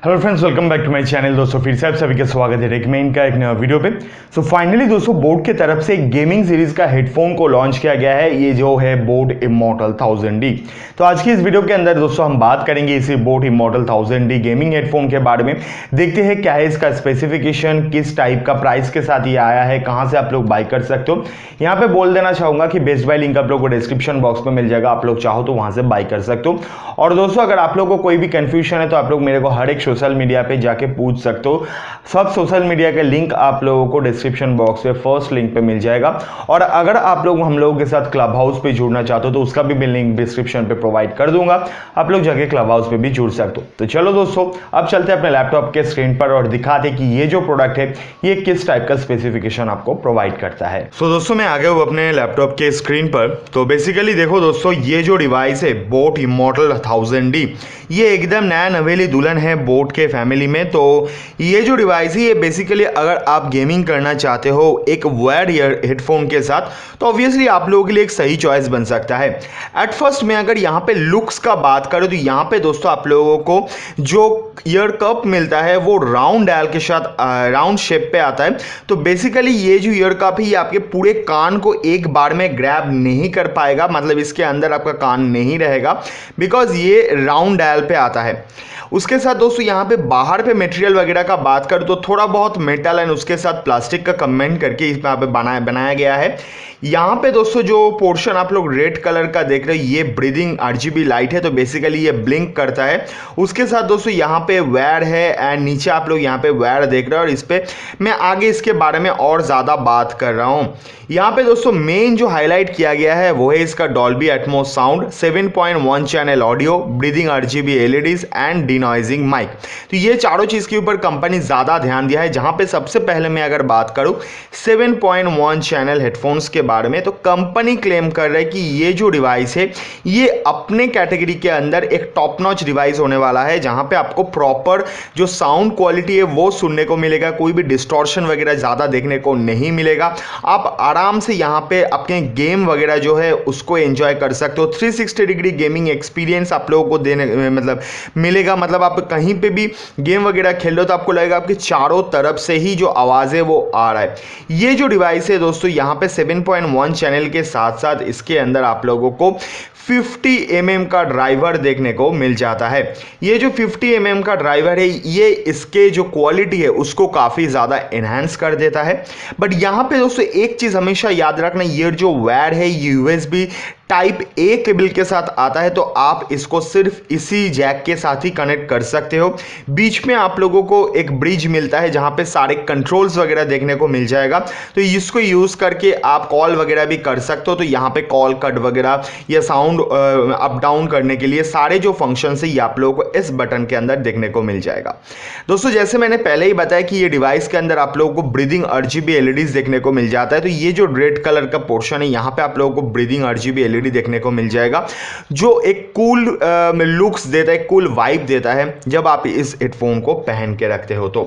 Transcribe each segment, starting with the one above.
Hello friends, welcome back to my channel. दोस्तों फिर से आप सभी का स्वागत है रेकमेंड का एक नया वीडियो पे। सो फाइनली दोस्तों बोट की तरफ से गेमिंग सीरीज का हेडफोन को लॉन्च किया गया है। ये जो है बोट इमॉर्टल 1000D। तो आज की इस वीडियो के अंदर दोस्तों हम बात करेंगे इसी boat immortal 1000D gaming headphone के बारे में। देखते हैं क्या है इसका स्पेसिफिकेशन, किस टाइप का प्राइस के साथ ये आया है, कहाँ से आप लोग बाई कर सकते हो। यहाँ पे बोल देना चाहूंगा कि बेस्ट बाय लिंक आप लोग को डिस्क्रिप्शन बॉक्स में मिल जाएगा, आप लोग चाहो तो वहां से बाई कर सकते हो। और दोस्तों अगर आप लोग को कोई भी कंफ्यूजन है तो आप लोग मेरे को हर एक सोशल मीडिया पे जाके पूछ सकते हो। सब सोशल मीडिया के लिंक आप लोगों को डिस्क्रिप्शन बॉक्स पे फर्स्ट लिंक पे मिल जाएगा। और अगर आप लोग हम लोगों के साथ क्लब हाउस पे जुड़ना चाहते हो तो उसका भी मैं लिंक डिस्क्रिप्शन पे प्रोवाइड कर दूंगा, आप लोग जाके क्लब हाउस पे भी जुड़ सकते हो। तो चलो दोस्तों अब चलते हैं अपने लैपटॉप के स्क्रीन पर और दिखाते कि ये जो प्रोडक्ट है ये किस टाइप का स्पेसिफिकेशन आपको प्रोवाइड करता है। सो दोस्तों मैं आ गया हूं अपने लैपटॉप के स्क्रीन पर। तो बेसिकली देखो दोस्तों, ये जो डिवाइस है बोट इमॉर्टल 1000D, ये एकदम नया नवेली दुल्हन है बोट के फैमिली में। तो ये जो डिवाइस है ये बेसिकली अगर आप गेमिंग करना चाहते हो एक वायर्ड ईयर हेडफोन के साथ तो ऑब्वियसली आप लोगों के लिए एक सही चॉइस बन सकता है। एट फर्स्ट में अगर यहाँ पे लुक्स का बात करें तो यहाँ पे दोस्तों आप लोगों को जो ईयर कप मिलता है वो राउंड डायल के साथ राउंड शेप पे आता है। तो बेसिकली ये जो ईयर कप है ये आपके पूरे कान को एक बार में ग्रैब नहीं कर पाएगा, मतलब इसके अंदर आपका कान नहीं रहेगा, बिकॉज ये राउंड डायल पे आता है। उसके साथ दोस्तों यहाँ पे बाहर पे मटेरियल वगैरह का बात करूँ तो थोड़ा बहुत मेटल एंड उसके साथ प्लास्टिक का कमेंट करके इस पे बनाया गया है। यहाँ पे दोस्तों जो पोर्शन आप लोग रेड कलर का देख रहे हो ये ब्रीदिंग RGB लाइट है, तो बेसिकली ये ब्लिंक करता है। उसके साथ दोस्तों यहाँ पे वायर है एंड नीचे आप लोग यहाँ पे वायर देख रहे हो और इस पे मैं आगे इसके बारे में और ज़्यादा बात कर रहा हूँ। यहाँ पे दोस्तों मेन जो हाईलाइट किया गया है वो है इसका Dolby Atmos sound, 7.1 channel audio, breathing RGB LEDs and denoising mic. तो ये चारों चीज़ के ऊपर कंपनी ज़्यादा ध्यान दिया है। जहाँ पे सबसे पहले मैं अगर बात करूँ 7.1 चैनल हेडफोन्स के बारे में, तो कंपनी क्लेम कर रहा है कि ये जो डिवाइस है ये अपने कैटेगरी के अंदर एक टॉप नॉच डिवाइस होने वाला है, जहाँ पे आपको प्रॉपर जो साउंड क्वालिटी है वो सुनने को मिलेगा, कोई भी डिस्टॉर्शन वगैरह ज़्यादा देखने को नहीं मिलेगा। आप आराम से यहाँ पे अपने गेम वगैरह जो है उसको एंजॉय कर सकते हो। 360 डिग्री गेमिंग एक्सपीरियंस आप लोगों को देने मतलब मिलेगा। मतलब आप कहीं पे भी गेम वगैरह खेल रहे हो तो आपको लगेगा आपके चारों तरफ से ही जो आवाज़ है वो आ रहा है। ये जो डिवाइस है दोस्तों यहाँ पे 7.1 चैनल के साथ साथ इसके अंदर आप लोगों को 50 mm का ड्राइवर देखने को मिल जाता है। ये जो 50 mm का ड्राइवर है ये इसके जो क्वालिटी है उसको काफ़ी ज़्यादा एनहांस कर देता है। बट यहाँ पे दोस्तों एक चीज़ हमेशा याद रखना, ये जो वायर है ये USB टाइप A केबल के साथ आता है, तो आप इसको सिर्फ इसी जैक के साथ ही कनेक्ट कर सकते हो। बीच में आप लोगों को एक ब्रिज मिलता है जहां पे सारे कंट्रोल्स वगैरह देखने को मिल जाएगा, तो इसको यूज करके आप कॉल वगैरह भी कर सकते हो। तो यहाँ पे कॉल कट वगैरह या साउंड अप डाउन करने के लिए सारे जो फंक्शन है ये आप लोगों को इस बटन के अंदर देखने को मिल जाएगा। दोस्तों जैसे मैंने पहले ही बताया कि ये डिवाइस के अंदर आप लोगों को ब्रीदिंग RGB LEDs देखने को मिल जाता है। तो ये जो रेड कलर का पोर्शन है यहाँ पे आप लोगों को ब्रीदिंग RGB LED देखने को मिल जाएगा, जो एक कूल लुक्स देता है, कूल वाइब देता है जब आप इस हेडफोन को पहन के रखते हो। तो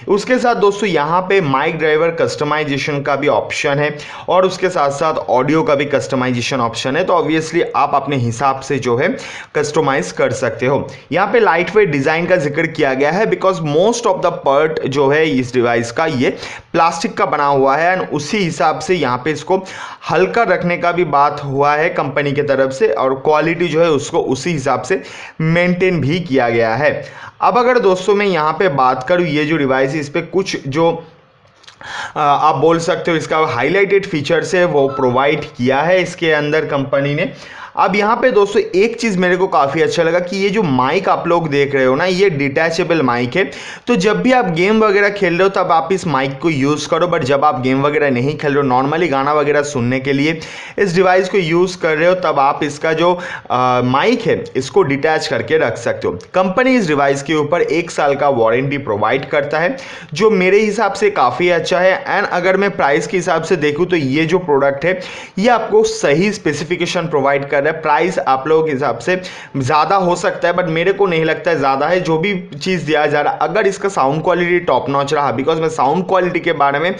उसके साथ दोस्तों यहाँ पे माइक ड्राइवर कस्टमाइजेशन का भी ऑप्शन है और उसके साथ साथ ऑडियो का भी कस्टमाइजेशन ऑप्शन है। तो ऑब्वियसली आप अपने हिसाब से जो है कस्टमाइज कर सकते हो। यहाँ पे लाइट वेट डिजाइन का जिक्र किया गया है because most of the part जो है इस डिवाइस का ये प्लास्टिक का बना हुआ है एंड उसी हिसाब से यहाँ पे इसको हल्का रखने का भी बात हुआ है कंपनी की तरफ से, और क्वालिटी जो है उसको उसी हिसाब से मेंटेन भी किया गया है। अब अगर दोस्तों मैं यहाँ पे बात करूँ ये जो डिवाइस है इस पे कुछ जो आप बोल सकते हो इसका हाईलाइटेड फीचर्स है वो प्रोवाइड किया है इसके अंदर कंपनी ने। अब यहाँ पे दोस्तों एक चीज़ मेरे को काफ़ी अच्छा लगा कि ये जो माइक आप लोग देख रहे हो ना ये डिटैचेबल माइक है। तो जब भी आप गेम वगैरह खेल रहे हो तब आप इस माइक को यूज़ करो, बट जब आप गेम वगैरह नहीं खेल रहे हो नॉर्मली गाना वगैरह सुनने के लिए इस डिवाइस को यूज़ कर रहे हो तब आप इसका जो माइक है इसको डिटैच करके रख सकते हो। कंपनी इस डिवाइस के ऊपर 1 साल का वारंटी प्रोवाइड करता है जो मेरे हिसाब से काफ़ी अच्छा है। एंड अगर मैं प्राइस के हिसाब से देखूँ तो ये जो प्रोडक्ट है ये आपको सही स्पेसिफिकेशन प्रोवाइड कर प्राइस आप लोगों के हिसाब से ज़्यादा हो सकता है बट मेरे को नहीं लगता है ज़्यादा है। जो भी चीज़ दिया जा रहा है अगर इसका साउंड क्वालिटी टॉप नॉच रहा, बिकॉज मैं साउंड क्वालिटी के बारे में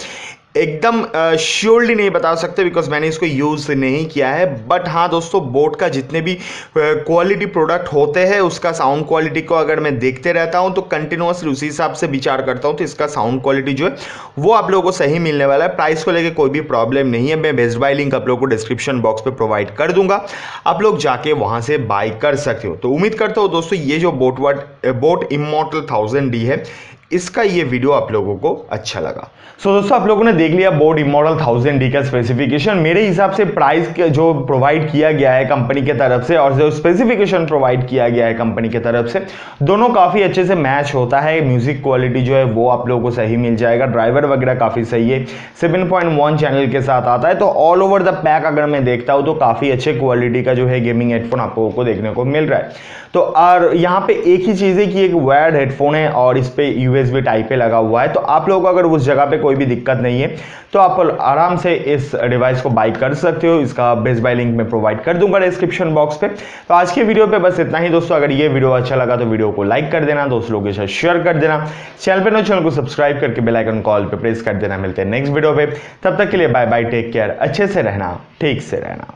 एकदम श्योरली नहीं बता सकते बिकॉज मैंने इसको यूज़ नहीं किया है। बट हाँ दोस्तों, बोट का जितने भी क्वालिटी प्रोडक्ट होते हैं उसका साउंड क्वालिटी को अगर मैं देखते रहता हूँ तो कंटिन्यूसली उसी हिसाब से विचार करता हूँ, तो इसका साउंड क्वालिटी जो है वो आप लोगों को सही मिलने वाला है। प्राइस को लेकर कोई भी प्रॉब्लम नहीं है। मैं बेस्ट बाय लिंक आप लोगों को डिस्क्रिप्शन बॉक्स पे प्रोवाइड कर दूंगा, आप लोग जाके वहां से बाय कर सकते हो। तो उम्मीद करता हूँ दोस्तों ये जो बोट इमॉर्टल 1000D है, इसका ये वीडियो आप लोगों को अच्छा लगा। सो दोस्तों, आप लोगों ने देख लिया बोट इमॉर्टल 1000D का स्पेसिफिकेशन। मेरे हिसाब से प्राइस जो प्रोवाइड किया गया है कंपनी के तरफ से और जो स्पेसिफिकेशन प्रोवाइड किया गया है कंपनी के तरफ से, दोनों काफी अच्छे से मैच होता है। म्यूजिक क्वालिटी जो है वो आप लोगों को सही मिल जाएगा, ड्राइवर वगैरह काफी सही है, 7.1 चैनल के साथ आता है। तो ऑल ओवर द पैक अगर मैं देखता हूं तो काफी अच्छे क्वालिटी का जो है गेमिंग हेडफोन आप लोगों को देखने को मिल रहा है। तो और यहाँ पे एक ही चीज है कि एक वायर्ड हेडफोन है और इस पे यूएसबी टाइप पे लगा हुआ है। तो आप लोगों को अगर उस जगह पे कोई भी दिक्कत नहीं है तो आप आराम से इस डिवाइस को बाय कर सकते हो। इसका बेस्ट बाय लिंक मैं प्रोवाइड कर दूंगा डिस्क्रिप्शन बॉक्स पे। तो आज के वीडियो पे बस इतना ही दोस्तों। अगर ये वीडियो अच्छा लगा तो वीडियो को लाइक कर देना, दोस्त लोगों के साथ शेयर कर देना, चैनल पे नए चैनल को सब्सक्राइब करके बेल आइकन कॉल पे प्रेस कर देना। मिलते हैं नेक्स्ट वीडियो पे, तब तक के लिए बाय बाय, टेक केयर, अच्छे से रहना, ठीक से रहना।